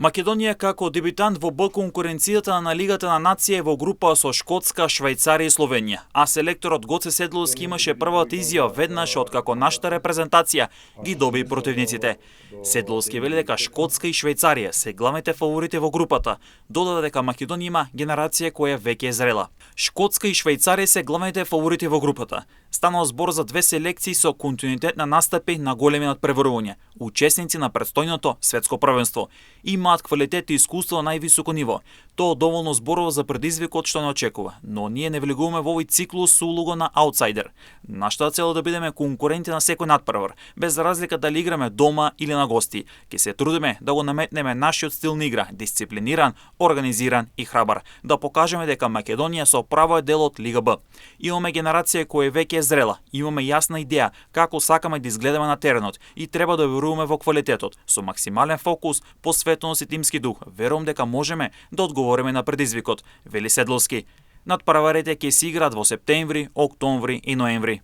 Македонија како дебютант во Б конкуренцијата на Лигата на нација е во група со Шкотска, Швајцарија и Словенија, а селекторот Гоце Седловски имаше првата изјава веднаш откако нашата репрезентација ги доби противниците. Седловски вели дека Шкотска и Швајцарија се главните фаворити во групата, додаде дека Македонија има генерација која веќе е зрела. Шкотска и Швајцарија се главните фаворити во групата. Станал збор за две селекции со континуитет на настапи на големи надпреварувања, учесници на претстојното светско првенство. Имаат квалитет и искуство на највисоко ниво. Тоа доволно зборува за предизвикот што не очекува, но ние не влегуваме во овој циклус со улога на аутсайдер. Нашата цел е да бидеме конкуренти на секој надпревар, без разлика дали играме дома или на гости. Ќе се трудиме да го наметнеме нашиот стил на игра, дисциплиниран, организиран и храбар, да покажеме дека Македонија со право е дел од Лига Б. Имаме генерација која веќе е зрела, имаме јасна идеја како сакаме да изгледаме на теренот и треба да веруваме во квалитетот, со максимален фокус, посветеност и тимски дух. Верувам дека можеме да одговориме на предизвикот, вели Седловски. Надпреварите ќе се играат во септември, октомври и ноември.